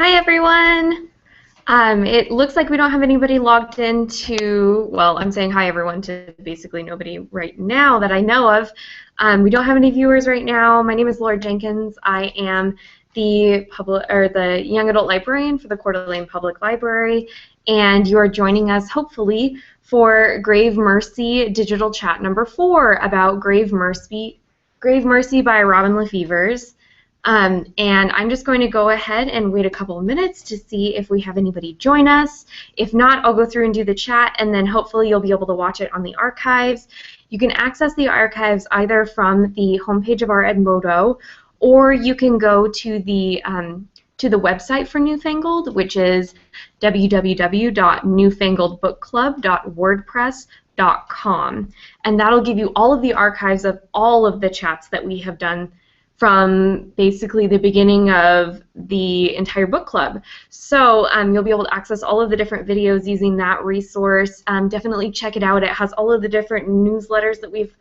Hi everyone! It looks like we don't have anybody logged into, well, I'm saying hi everyone to basically nobody right now that I know of. We don't have any viewers right now. My name is Jenkins. I am the young adult librarian for the Coeur d'Alene Public Library, and you are joining us hopefully for Grave Mercy Digital Chat number 4 about Grave Mercy by Robin Lefevers. And I'm just going to go ahead and wait a couple of minutes to see if we have anybody join us. If not, I'll go through and do the chat, and then hopefully you'll be able to watch it on the archives. You can access the archives either from the homepage of our Edmodo, or you can go to the website for Newfangled, which is www.newfangledbookclub.wordpress.com. And that'll give you all of the archives of all of the chats that we have done from basically the beginning of the entire book club. So you'll be able to access all of the different videos using that resource. Definitely check it out. It has all of the different newsletters that we've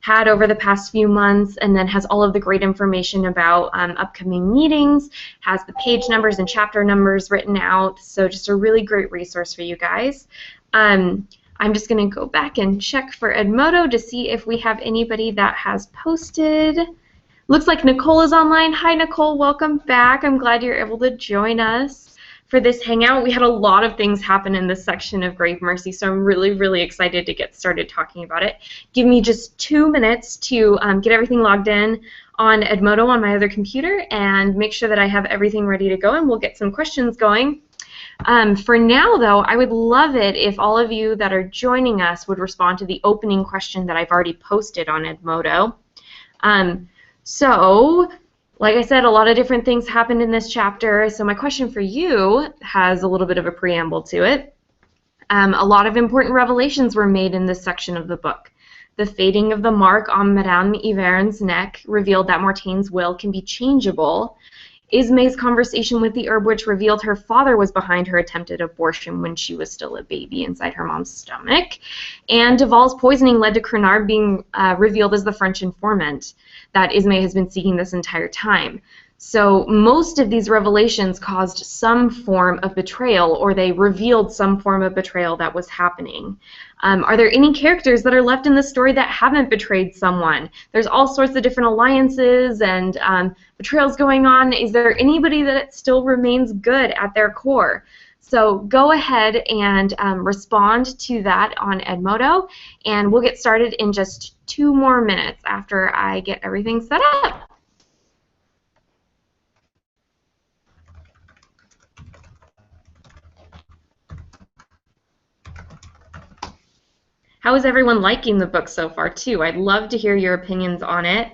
had over the past few months, and then has all of the great information about upcoming meetings, has the page numbers and chapter numbers written out, so just a really great resource for you guys. I'm just going to go back and check for Edmodo to see if we have anybody that has posted. Looks like Nicole is online. Hi Nicole, welcome back. I'm glad you're able to join us for this hangout. We had a lot of things happen in this section of Grave Mercy, so I'm really excited to get started talking about it. Give me just 2 minutes to get everything logged in on Edmodo on my other computer and make sure that I have everything ready to go, and we'll get some questions going. For now, though, I would love it if all of you that are joining us would respond to the opening question that I've already posted on Edmodo. So, like I said, a lot of different things happened in this chapter, so my question for you has a little bit of a preamble to it. A lot of important revelations were made in this section of the book. The fading of the mark on Madame Yvern's neck revealed that Mortaine's will can be changeable. Ismay's conversation with the herb witch revealed her father was behind her attempted abortion when she was still a baby inside her mom's stomach. And Duval's poisoning led to Crenard being revealed as the French informant that Ismay has been seeking this entire time. So most of these revelations caused some form of betrayal, or they revealed some form of betrayal that was happening. Are there any characters that are left in the story that haven't betrayed someone? There's all sorts of different alliances and betrayals going on. Is there anybody that still remains good at their core? So go ahead and respond to that on Edmodo, and we'll get started in just 2 more minutes after I get everything set up. How is everyone liking the book so far, too? I'd love to hear your opinions on it.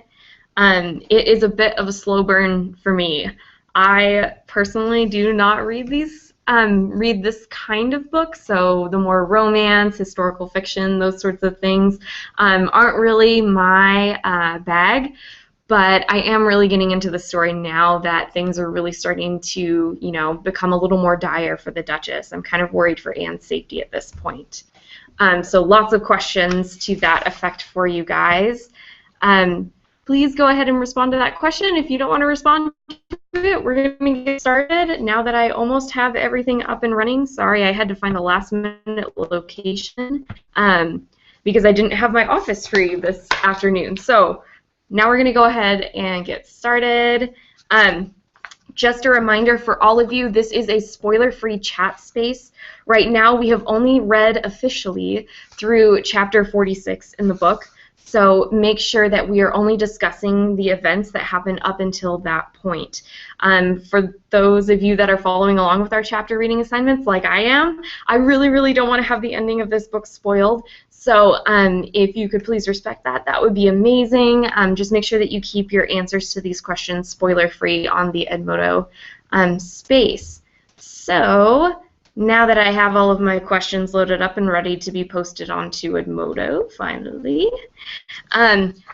It is a bit of a slow burn for me. I personally do not read this kind of book, so the more romance, historical fiction, those sorts of things aren't really my bag. But I am really getting into the story now that things are really starting to, become a little more dire for the Duchess. I'm kind of worried for Anne's safety at this point. So lots of questions to that effect for you guys. Please go ahead and respond to that question. If you don't want to respond to it, we're going to get started now that I almost have everything up and running. Sorry, I had to find a last-minute location because I didn't have my office free this afternoon. So now we're going to go ahead and get started. Just a reminder for all of you, this is a spoiler-free chat space. Right now, we have only read officially through chapter 46 in the book, so make sure that we are only discussing the events that happen up until that point. For those of you that are following along with our chapter reading assignments, like I am, I really don't want to have the ending of this book spoiled. So if you could please respect that, that would be amazing. Just make sure that you keep your answers to these questions spoiler-free on the Edmodo space. So now that I have all of my questions loaded up and ready to be posted onto Edmodo, finally,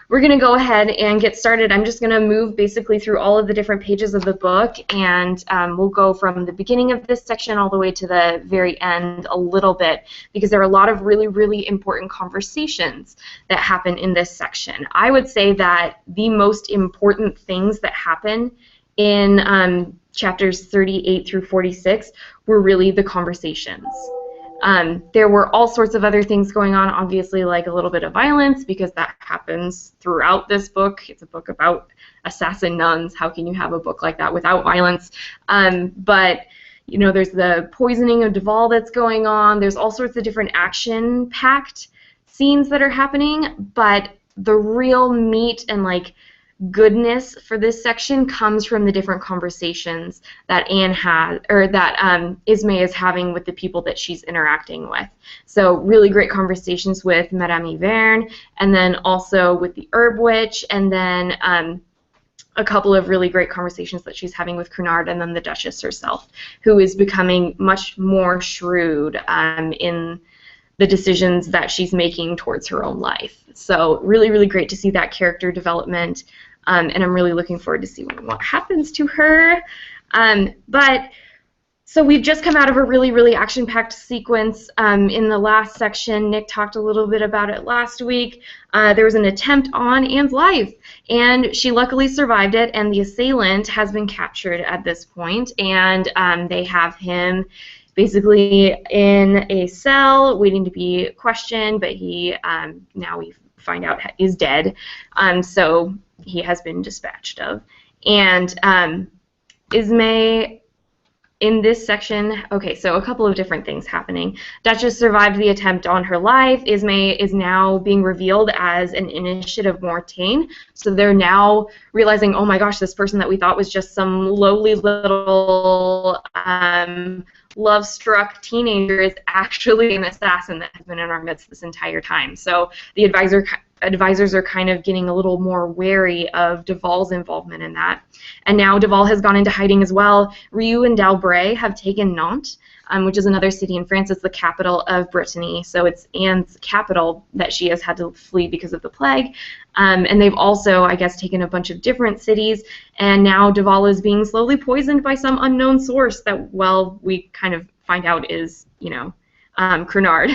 we're going to go ahead and get started. I'm just going to move basically through all of the different pages of the book, and we'll go from the beginning of this section all the way to the very end a little bit, because there are a lot of really important conversations that happen in this section. I would say that the most important things that happen in chapters 38 through 46 were really the conversations. There were all sorts of other things going on, obviously, like a little bit of violence, because that happens throughout this book. It's a book about assassin nuns. How can you have a book like that without violence? But you know, there's the poisoning of Duval that's going on. There's all sorts of different action-packed scenes that are happening, but the real meat and like goodness for this section comes from the different conversations that Anne has, or that Ismay is having with the people that she's interacting with. So really great conversations with Madame Yverne, and then also with the Herb Witch, and then a couple of really great conversations that she's having with Cunard, and then the Duchess herself, who is becoming much more shrewd in the decisions that she's making towards her own life. So really, really great to see that character development, and I'm really looking forward to seeing what happens to her. So we've just come out of a really, really action-packed sequence. In the last section, Nick talked a little bit about it last week. There was an attempt on Anne's life, and she luckily survived it, and the assailant has been captured at this point, and they have him basically in a cell waiting to be questioned, but he, now we find out, is dead, so he has been dispatched of. And Ismay, in this section, okay, so a couple of different things happening. Duchess survived the attempt on her life. Ismay is now being revealed as an initiative Mortain. So they're now realizing, oh my gosh, this person that we thought was just some lowly little love-struck teenager is actually an assassin that has been in our midst this entire time. So the advisors are kind of getting a little more wary of Duval's involvement in that. And now Duval has gone into hiding as well. Rieux and d'Albret have taken Nantes, which is another city in France. It's the capital of Brittany. So it's Anne's capital that she has had to flee because of the plague. And they've also, I guess, taken a bunch of different cities. And now Duval is being slowly poisoned by some unknown source that, well, we kind of find out is, you know, Cunard.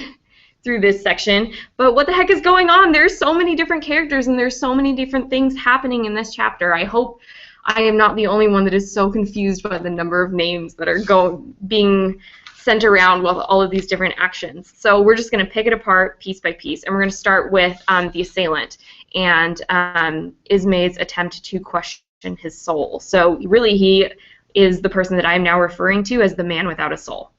Through this section. But what the heck is going on? There's so many different characters and there's so many different things happening in this chapter. I hope I am not the only one that is so confused by the number of names that are being sent around with all of these different actions. So we're just going to pick it apart piece by piece, and we're going to start with the assailant and Ismay's attempt to question his soul. So really he is the person that I am now referring to as the man without a soul.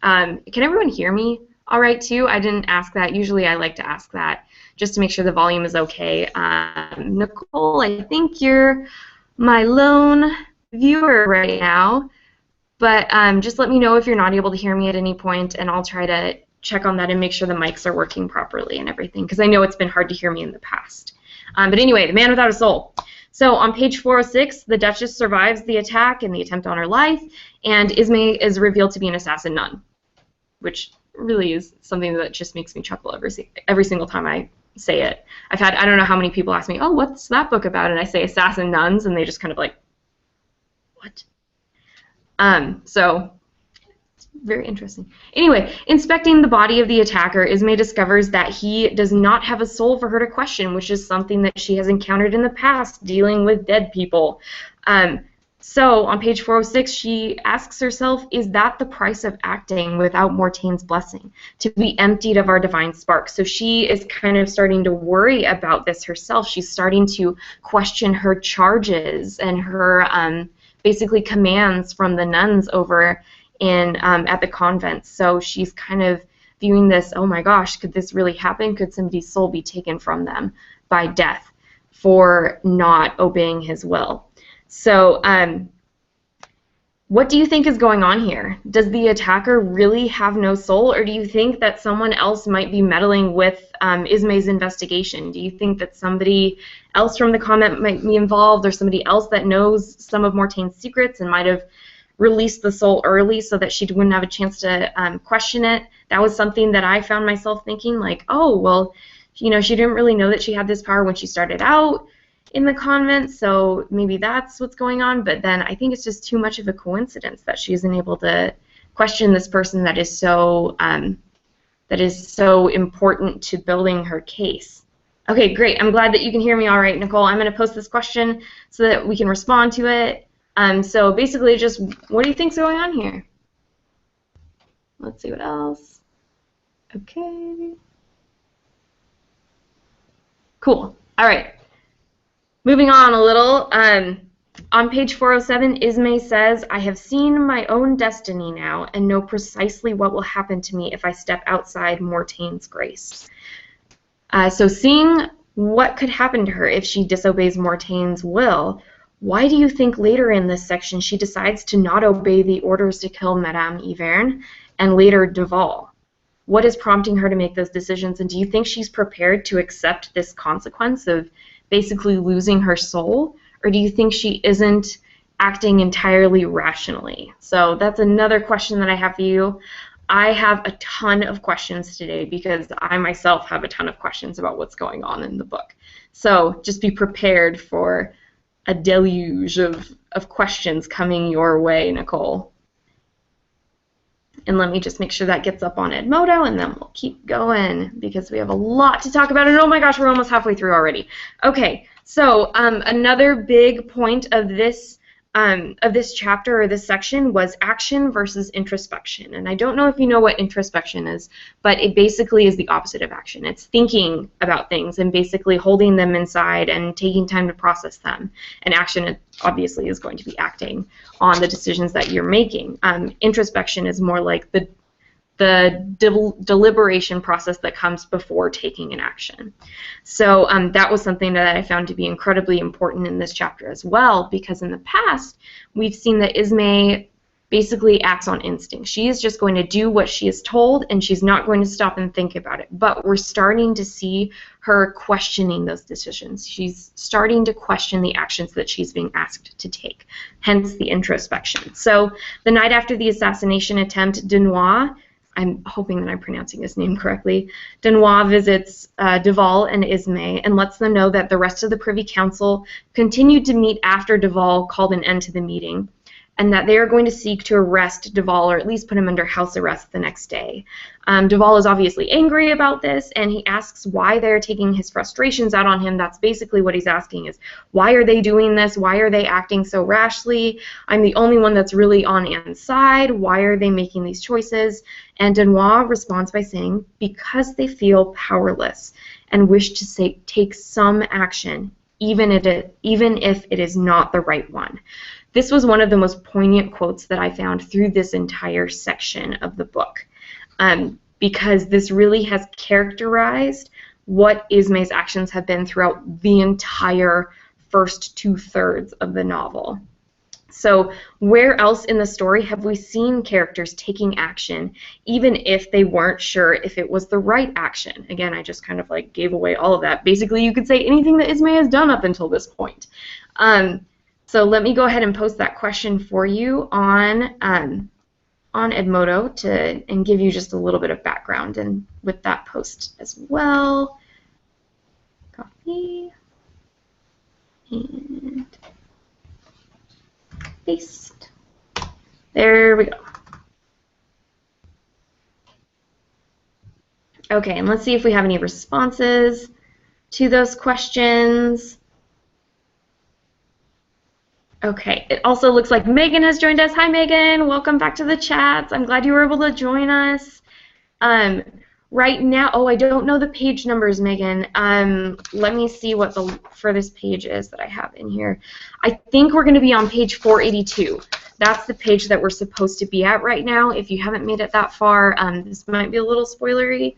Can everyone hear me all right, too? I didn't ask that. Usually I like to ask that just to make sure the volume is okay. Nicole, I think you're my lone viewer right now, but just let me know if you're not able to hear me at any point, and I'll try to check on that and make sure the mics are working properly and everything, because I know it's been hard to hear me in the past. But anyway, the man without a soul. So on page 406, the Duchess survives the attack and the attempt on her life, and Ismay is revealed to be an assassin nun, which really is something that just makes me chuckle every single time I say it. I've had, I don't know how many people ask me, oh, what's that book about? And I say assassin nuns, and they just kind of like, what? So it's very interesting. Anyway, inspecting the body of the attacker, Ismay discovers that he does not have a soul for her to question, which is something that she has encountered in the past dealing with dead people. So on page 406, she asks herself, is that the price of acting without Mortain's blessing? To be emptied of our divine spark. So she is kind of starting to worry about this herself. She's starting to question her charges and her basically commands from the nuns over in at the convent. So she's kind of viewing this, oh my gosh, could this really happen? Could somebody's soul be taken from them by death for not obeying his will? So what do you think is going on here? Does the attacker really have no soul, or do you think that someone else might be meddling with Ismay's investigation? Do you think that somebody else from the convent might be involved, or somebody else that knows some of Mortain's secrets and might have released the soul early so that she wouldn't have a chance to question it? That was something that I found myself thinking, like, oh, well, you know, she didn't really know that she had this power when she started out in the convent, so maybe that's what's going on. But then I think it's just too much of a coincidence that she isn't able to question this person that is so important to building her case. Okay, great. I'm glad that you can hear me all right, Nicole. I'm going to post this question so that we can respond to it. So basically just, what do you think's going on here? Let's see what else. Okay. Cool. All right. Moving on a little. On page 407, Ismay says, I have seen my own destiny now and know precisely what will happen to me if I step outside Mortaine's grace. So seeing what could happen to her if she disobeys Mortaine's will, why do you think later in this section she decides to not obey the orders to kill Madame Yverne and later Duval? What is prompting her to make those decisions, and do you think she's prepared to accept this consequence of basically losing her soul, or do you think she isn't acting entirely rationally? So that's another question that I have for you. I have a ton of questions today because I myself have a ton of questions about what's going on in the book. So just be prepared for a deluge of questions coming your way, Nicole. And let me just make sure that gets up on Edmodo, and then we'll keep going because we have a lot to talk about. And oh my gosh, we're almost halfway through already. Okay, so another big point of this chapter or this section was action versus introspection. And I don't know if you know what introspection is, but it basically is the opposite of action. It's thinking about things and basically holding them inside and taking time to process them. And action, obviously, is going to be acting on the decisions that you're making. Introspection is more like the deliberation process that comes before taking an action. So that was something that I found to be incredibly important in this chapter as well, because in the past we've seen that Ismay basically acts on instinct. She is just going to do what she is told, and she's not going to stop and think about it. But we're starting to see her questioning those decisions. She's starting to question the actions that she's being asked to take, hence the introspection. So the night after the assassination attempt, Dunois, I'm hoping that I'm pronouncing his name correctly, Dunois visits Duval and Ismay and lets them know that the rest of the Privy Council continued to meet after Duval called an end to the meeting, and that they are going to seek to arrest Duval, or at least put him under house arrest the next day. Duval is obviously angry about this, and he asks why they're taking his frustrations out on him. That's basically what he's asking is, why are they doing this? Why are they acting so rashly? I'm the only one that's really on Anne's side. Why are they making these choices? And Dunois responds by saying, because they feel powerless and wish to take some action, even if it is not the right one. This was one of the most poignant quotes that I found through this entire section of the book, because this really has characterized what Ismay's actions have been throughout the entire first 2/3 of the novel. So where else in the story have we seen characters taking action even if they weren't sure if it was the right action? Again, I just kind of like gave away all of that. Basically, you could say anything that Ismay has done up until this point. So let me go ahead and post that question for you on Edmodo and give you just a little bit of background and with that post as well. Copy and paste. There we go. Okay, and let's see if we have any responses to those questions. Okay, it also looks like Megan has joined us. Hi, Megan. Welcome back to the chats. I'm glad you were able to join us. Right now, oh, I don't know the page numbers, Megan. Let me see what the furthest page is that I have in here. I think we're going to be on page 482. That's the page that we're supposed to be at right now. If you haven't made it that far, this might be a little spoilery.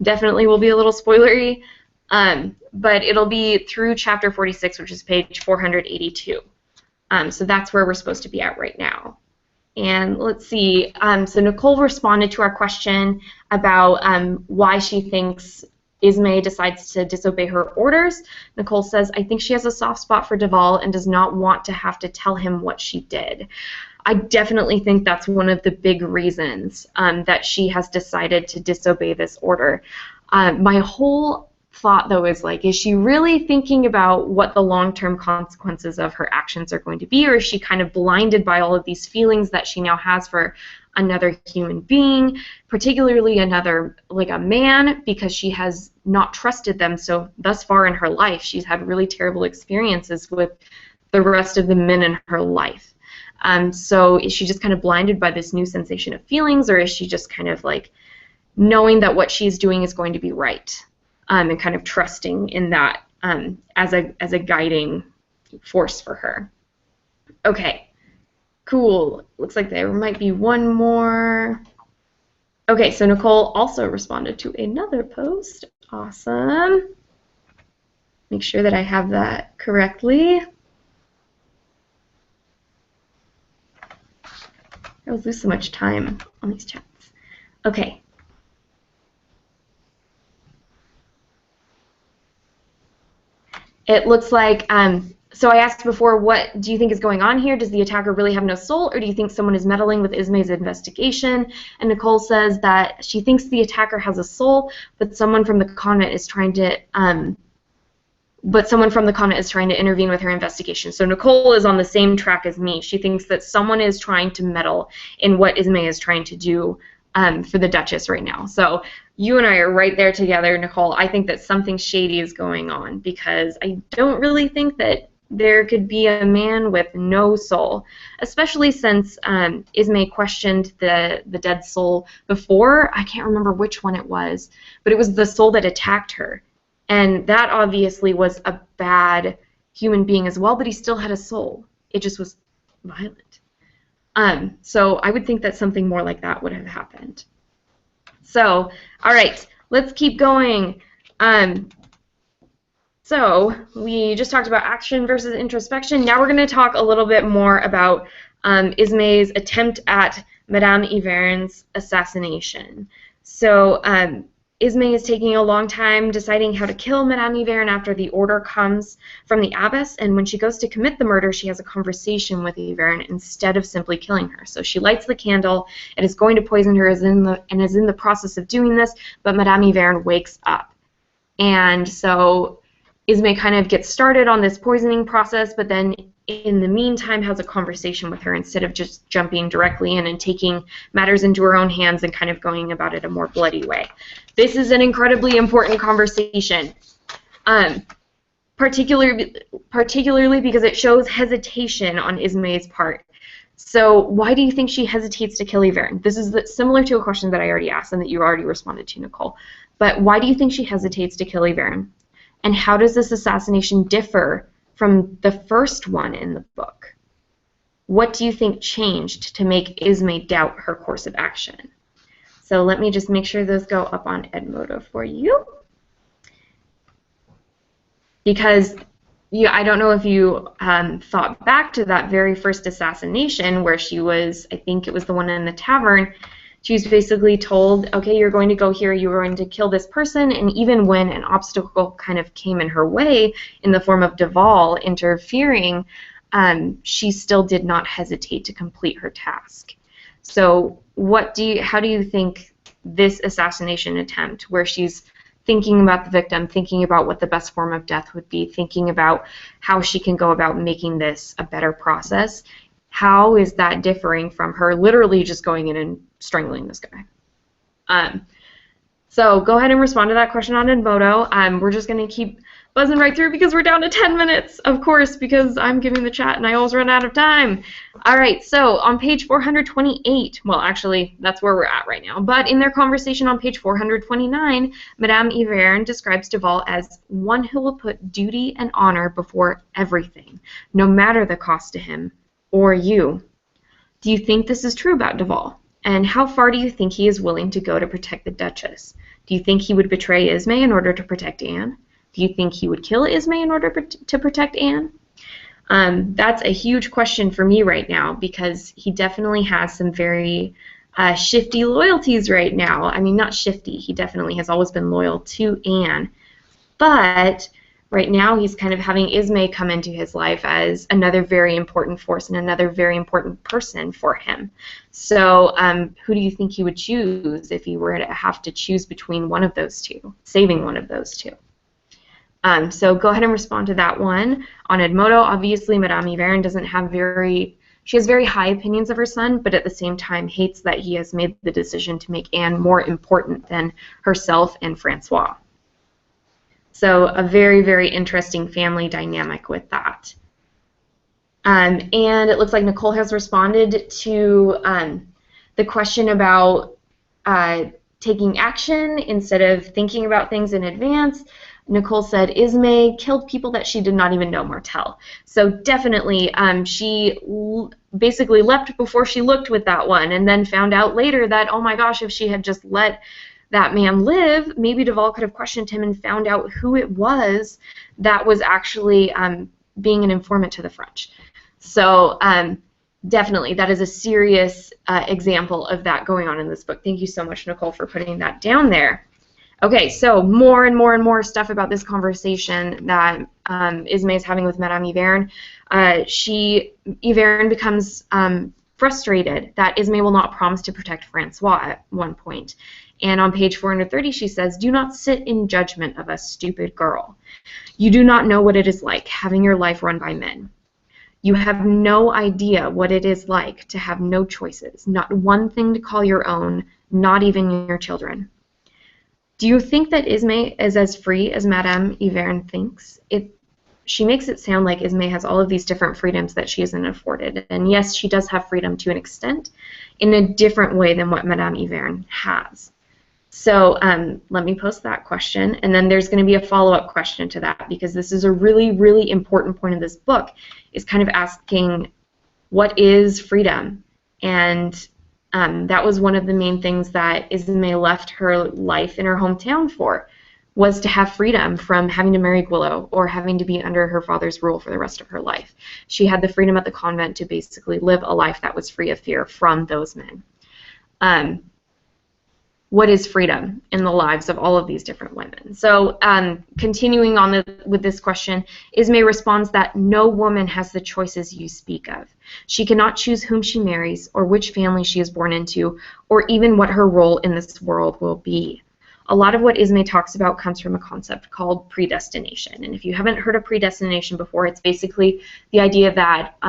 Definitely will be a little spoilery. But it'll be through chapter 46, which is page 482. So that's where we're supposed to be at right now. And let's see, so Nicole responded to our question about why she thinks Ismay decides to disobey her orders. Nicole says, I think she has a soft spot for Duval and does not want to have to tell him what she did. I definitely think that's one of the big reasons that she has decided to disobey this order. My whole thought, though, is like, is she really thinking about what the long-term consequences of her actions are going to be, or is she kind of blinded by all of these feelings that she now has for another human being, particularly another, like a man, because she has not trusted them. So thus far in her life, she's had really terrible experiences with the rest of the men in her life. So is she just kind of blinded by this new sensation of feelings, or is she just kind of like knowing that what she's doing is going to be right, and kind of trusting in that as a guiding force for her? Okay, cool. Looks like there might be one more. Okay, so Nicole also responded to another post. Awesome. Make sure that I have that correctly. I always lose so much time on these chats. Okay. It looks like, so I asked before, what do you think is going on here? Does the attacker really have no soul, or do you think someone is meddling with Ismay's investigation? And Nicole says that she thinks the attacker has a soul, but someone from the convent is trying to intervene with her investigation. So Nicole is on the same track as me. She thinks that someone is trying to meddle in what Ismay is trying to do for the Duchess right now. So you and I are right there together, Nicole. I think that something shady is going on, because I don't really think that there could be a man with no soul, especially since Ismay questioned the dead soul before. I can't remember which one it was, but it was the soul that attacked her. And that obviously was a bad human being as well, but he still had a soul. It just was violent. So I would think that something more like that would have happened. So, all right, let's keep going. So we just talked about action versus introspection. Now we're going to talk a little bit more about Ismay's attempt at Madame Yvern's assassination. So Ismay is taking a long time deciding how to kill Madame Yvern after the order comes from the abbess, and when she goes to commit the murder, she has a conversation with Yvern instead of simply killing her. So she lights the candle and is going to poison her, is in the process of doing this, but Madame Yvern wakes up. And so Ismay kind of gets started on this poisoning process, but then in the meantime has a conversation with her instead of just jumping directly in and taking matters into her own hands and kind of going about it a more bloody way. This is an incredibly important conversation, particularly because it shows hesitation on Ismay's part. So why do you think she hesitates to kill Yvern? This is similar to a question that I already asked and that you already responded to, Nicole. But why do you think she hesitates to kill Yvern? And how does this assassination differ from the first one in the book? What do you think changed to make Ismay doubt her course of action? So let me just make sure those go up on Edmodo for you. Because I don't know if you thought back to that very first assassination where she was, I think it was the one in the tavern. She was basically told, okay, you're going to go here, you're going to kill this person, and even when an obstacle kind of came in her way in the form of Duval interfering, she still did not hesitate to complete her task. So how do you think this assassination attempt, where she's thinking about the victim, thinking about what the best form of death would be, thinking about how she can go about making this a better process, how is that differing from her literally just going in and strangling this guy? So go ahead and respond to that question on Edmodo. We're just going to keep buzzing right through because we're down to 10 minutes, of course, because I'm giving the chat and I always run out of time. All right, so on page 428, well, actually, that's where we're at right now, but in their conversation on page 429, Madame Yvern describes Duval as one who will put duty and honor before everything, no matter the cost to him or you. Do you think this is true about Duval? And how far do you think he is willing to go to protect the Duchess? Do you think he would betray Ismay in order to protect Anne? Do you think he would kill Ismay in order to protect Anne? That's a huge question for me right now because he definitely has some very shifty loyalties right now. I mean, not shifty. He definitely has always been loyal to Anne. But right now he's kind of having Ismay come into his life as another very important force and another very important person for him. So who do you think he would choose if he were to have to choose between one of those two, saving one of those two? So go ahead and respond to that one. On Edmodo, obviously, Madame Yvern doesn't have very She has very high opinions of her son, but at the same time hates that he has made the decision to make Anne more important than herself and Francois. So a very, very interesting family dynamic with that. And it looks like Nicole has responded to the question about taking action instead of thinking about things in advance. Nicole said Ismay killed people that she did not even know Martel. So definitely she basically leapt before she looked with that one, and then found out later that, oh my gosh, if she had just let that man live, maybe Duval could have questioned him and found out who it was that was actually being an informant to the French. So definitely, that is a serious example of that going on in this book. Thank you so much, Nicole, for putting that down there. Okay, so more and more and more stuff about this conversation that Ismay is having with Madame Yverne. Yverne becomes frustrated that Ismay will not promise to protect Francois at one point. And on page 430, she says, "Do not sit in judgment of a stupid girl. You do not know what it is like having your life run by men. You have no idea what it is like to have no choices, not one thing to call your own, not even your children. Do you think that Ismay is as free as Madame Yverne thinks? She makes it sound like Ismay has all of these different freedoms that she isn't afforded. And yes, she does have freedom to an extent, in a different way than what Madame Yverne has." So let me post that question, and then there's going to be a follow-up question to that, because this is a really, really important point of this book, is kind of asking, what is freedom? And that was one of the main things that Ismay left her life in her hometown for, was to have freedom from having to marry Guillot or having to be under her father's rule for the rest of her life. She had the freedom at the convent to basically live a life that was free of fear from those men. What is freedom in the lives of all of these different women? So continuing on with this question, Ismay responds that no woman has the choices you speak of. She cannot choose whom she marries, or which family she is born into, or even what her role in this world will be. A lot of what Ismay talks about comes from a concept called predestination. And if you haven't heard of predestination before, it's basically the idea that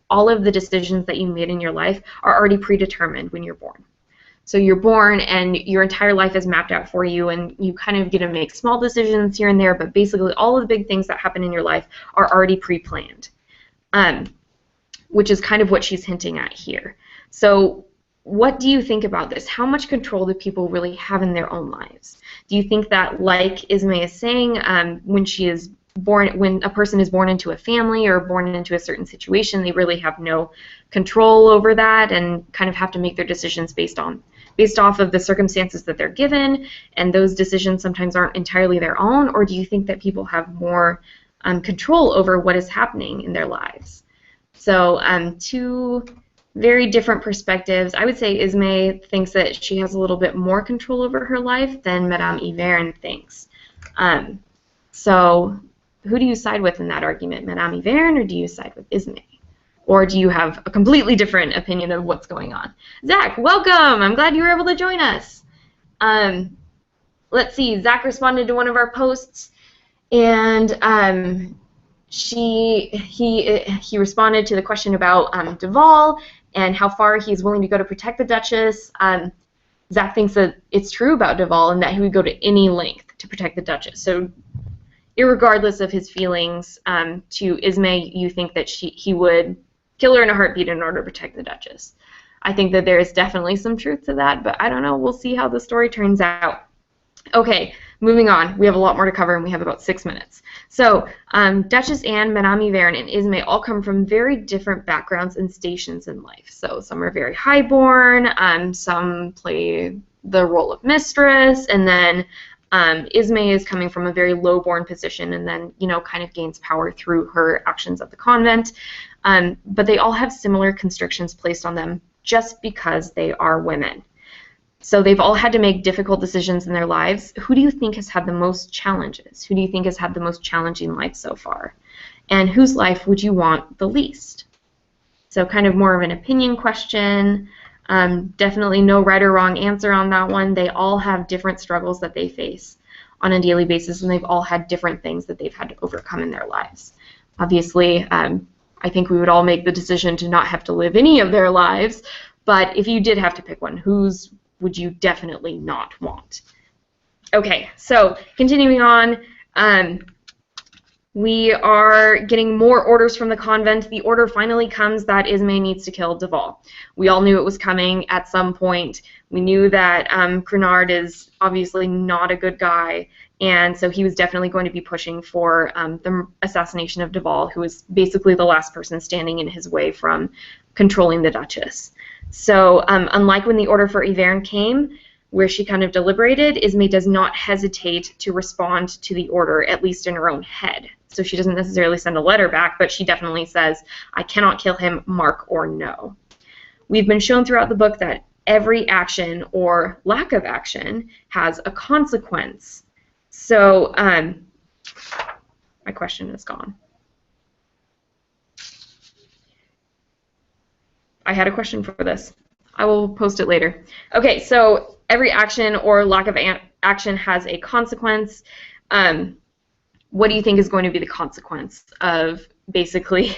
all of the decisions that you made in your life are already predetermined when you're born. So you're born and your entire life is mapped out for you, and you kind of get to make small decisions here and there, but basically all of the big things that happen in your life are already pre-planned, which is kind of what she's hinting at here. So what do you think about this? How much control do people really have in their own lives? Do you think that, like Ismay is saying, when a person is born into a family or born into a certain situation, they really have no control over that and kind of have to make their decisions based off of the circumstances that they're given, and those decisions sometimes aren't entirely their own? Or do you think that people have more control over what is happening in their lives? So two very different perspectives. I would say Ismay thinks that she has a little bit more control over her life than Madame Yverne thinks. So who do you side with in that argument, Madame Yverne, or do you side with Ismay? Or do you have a completely different opinion of what's going on? Zach, welcome! I'm glad you were able to join us. Let's see, Zach responded to one of our posts, and he responded to the question about Duval and how far he's willing to go to protect the Duchess. Zach thinks that it's true about Duval and that he would go to any length to protect the Duchess. So irregardless of his feelings to Ismay, you think that he would kill her in a heartbeat in order to protect the Duchess. I think that there is definitely some truth to that, but I don't know. We'll see how the story turns out. Okay, moving on. We have a lot more to cover, and we have about 6 minutes. So Duchess Anne, Madame Yverne, and Ismay all come from very different backgrounds and stations in life. So some are very highborn, some play the role of mistress, and then Ismay is coming from a very low-born position and then, kind of gains power through her actions at the convent. But they all have similar constrictions placed on them just because they are women. So they've all had to make difficult decisions in their lives. Who do you think has had the most challenges? Who do you think has had the most challenging life so far? And whose life would you want the least? So kind of more of an opinion question. Definitely no right or wrong answer on that one. They all have different struggles that they face on a daily basis, and they've all had different things that they've had to overcome in their lives. Obviously, I I think we would all make the decision to not have to live any of their lives, but if you did have to pick one, whose would you definitely not want? Okay, so continuing on, we are getting more orders from the convent. The order finally comes that Ismay needs to kill Duval. We all knew it was coming at some point. We knew that Crenard is obviously not a good guy, and so he was definitely going to be pushing for the assassination of Duval, who was basically the last person standing in his way from controlling the Duchess. So unlike when the order for Yvern came, where she kind of deliberated, Ismay does not hesitate to respond to the order, at least in her own head. So she doesn't necessarily send a letter back, but she definitely says, I cannot kill him, mark or no. We've been shown throughout the book that every action or lack of action has a consequence. So my question is gone. I had a question for this. I will post it later. Okay, so every action or lack of action has a consequence. What do you think is going to be the consequence of basically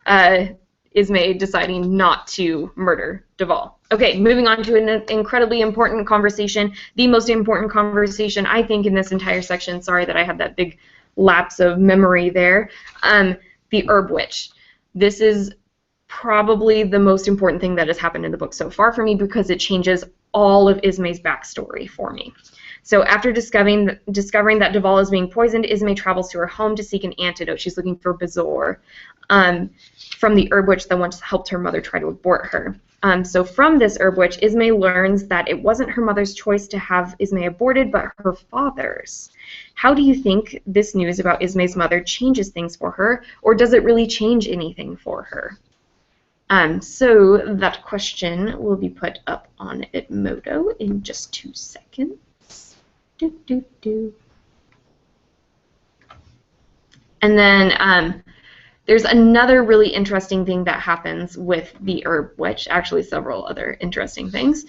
Ismay deciding not to murder Duval? Okay, moving on to an incredibly important conversation, the most important conversation I think in this entire section. Sorry that I had that big lapse of memory there. The Herb Witch. This is probably the most important thing that has happened in the book so far for me because it changes all of Ismay's backstory for me. So after discovering that Duval is being poisoned, Ismay travels to her home to seek an antidote. She's looking for Bezoar from the Herb Witch that once helped her mother try to abort her. So from this Herb Witch, Ismay learns that it wasn't her mother's choice to have Ismay aborted, but her father's. How do you think this news about Ismay's mother changes things for her, or does it really change anything for her? So that question will be put up on Edmodo in just 2 seconds. And then there's another really interesting thing that happens with the Herb Witch, actually several other interesting things,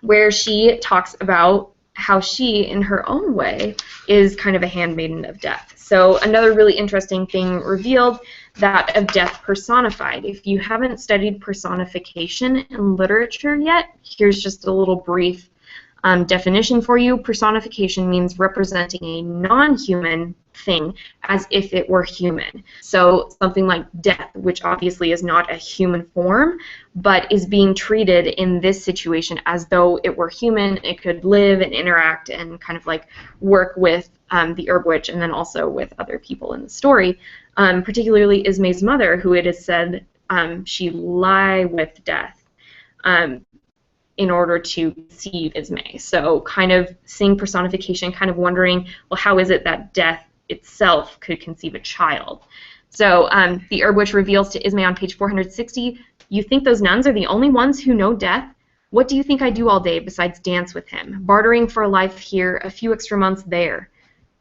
where she talks about how she, in her own way, is kind of a handmaiden of death. So another really interesting thing revealed, that of death personified. If you haven't studied personification in literature yet, here's just a little brief definition for you. Personification means representing a non-human thing as if it were human. So something like death, which obviously is not a human form, but is being treated in this situation as though it were human. It could live and interact and kind of like work with the Herb Witch and then also with other people in the story, particularly Ismay's mother, who it is said she lie with death in order to conceive Ismay. So kind of seeing personification, kind of wondering, well, how is it that death itself could conceive a child? So the Herb Witch reveals to Ismay on page 460, you think those nuns are the only ones who know death? What do you think I do all day besides dance with him, bartering for a life here, a few extra months there,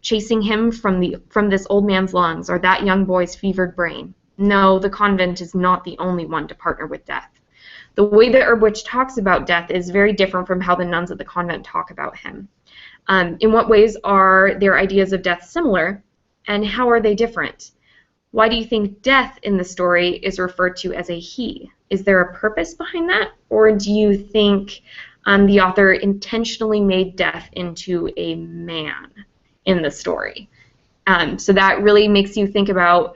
chasing him from this old man's lungs or that young boy's fevered brain? No, the convent is not the only one to partner with death. The way the Herb Witch talks about death is very different from how the nuns at the convent talk about him. In what ways are their ideas of death similar, and how are they different? Why do you think death in the story is referred to as a he? Is there a purpose behind that, or do you think the author intentionally made death into a man in the story? So that really makes you think about,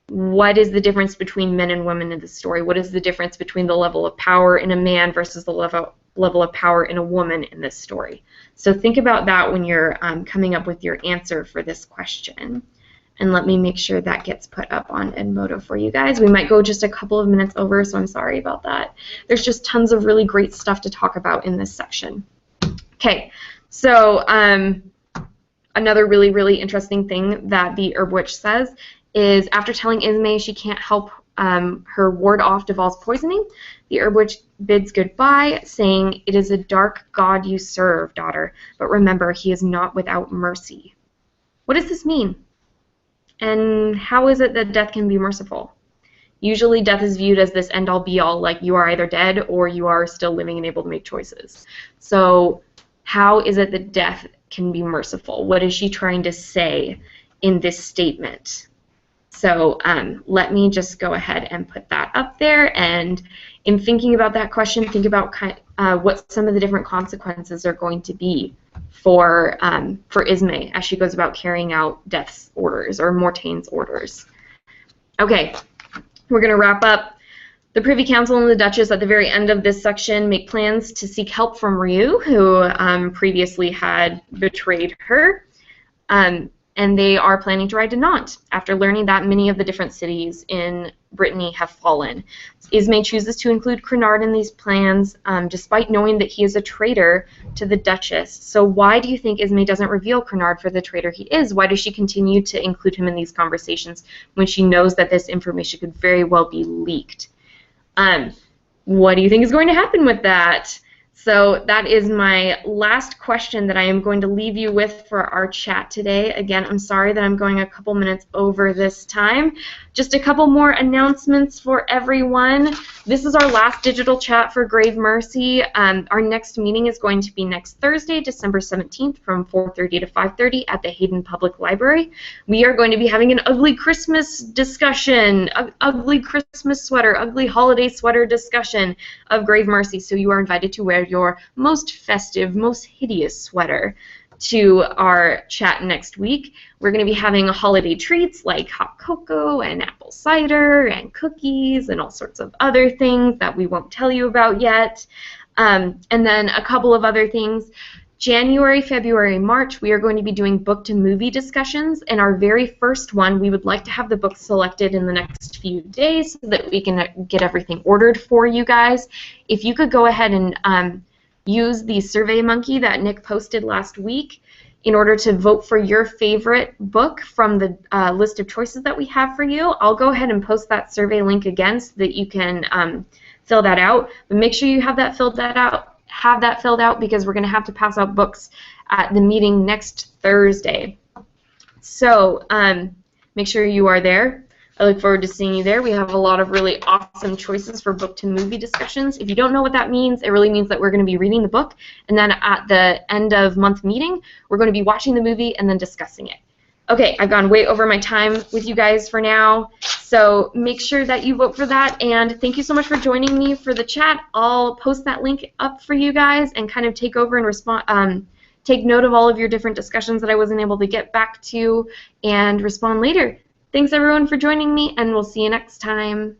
what is the difference between men and women in the story? What is the difference between the level of power in a man versus the level of power in a woman in this story? So think about that when you're coming up with your answer for this question. And let me make sure that gets put up on Edmodo for you guys. We might go just a couple of minutes over, so I'm sorry about that. There's just tons of really great stuff to talk about in this section. Okay, so another really, really interesting thing that the Herb Witch says is, after telling Ismay she can't help her ward off Duval's poisoning, the Herb Witch bids goodbye, saying, it is a dark god you serve, daughter, but remember, he is not without mercy. What does this mean? And how is it that death can be merciful? Usually death is viewed as this end-all be-all, like you are either dead or you are still living and able to make choices. So how is it that death can be merciful? What is she trying to say in this statement? So let me just go ahead and put that up there. And in thinking about that question, think about what some of the different consequences are going to be for Ismay as she goes about carrying out death's orders or Mortaine's orders. Okay, we're going to wrap up. The Privy Council and the Duchess at the very end of this section make plans to seek help from Ryu, who previously had betrayed her. And they are planning to ride to Nantes after learning that many of the different cities in Brittany have fallen. Ismay chooses to include Crenard in these plans, despite knowing that he is a traitor to the Duchess. So why do you think Ismay doesn't reveal Crenard for the traitor he is? Why does she continue to include him in these conversations when she knows that this information could very well be leaked? What do you think is going to happen with that? So that is my last question that I am going to leave you with for our chat today. Again, I'm sorry that I'm going a couple minutes over this time. Just a couple more announcements for everyone. This is our last digital chat for Grave Mercy. Our next meeting is going to be next Thursday, December 17th from 4:30 to 5:30 at the Hayden Public Library. We are going to be having an ugly Christmas discussion, ugly Christmas sweater, ugly holiday sweater discussion of Grave Mercy. So you are invited to wear your most festive, most hideous sweater to our chat next week. We're going to be having holiday treats like hot cocoa and apple cider and cookies and all sorts of other things that we won't tell you about yet. And then a couple of other things. January, February, March, we are going to be doing book-to-movie discussions. And our very first one, we would like to have the book selected in the next few days so that we can get everything ordered for you guys. If you could go ahead and use the Survey Monkey that Nick posted last week in order to vote for your favorite book from the list of choices that we have for you. I'll go ahead and post that survey link again so that you can fill that out. But make sure you have that filled out because we're going to have to pass out books at the meeting next Thursday. So make sure you are there. I look forward to seeing you there. We have a lot of really awesome choices for book-to-movie discussions. If you don't know what that means, it really means that we're going to be reading the book, and then at the end of month meeting, we're going to be watching the movie and then discussing it. Okay, I've gone way over my time with you guys for now, so make sure that you vote for that, and thank you so much for joining me for the chat. I'll post that link up for you guys and kind of take over and respond. Take note of all of your different discussions that I wasn't able to get back to and respond later. Thanks everyone for joining me, and we'll see you next time.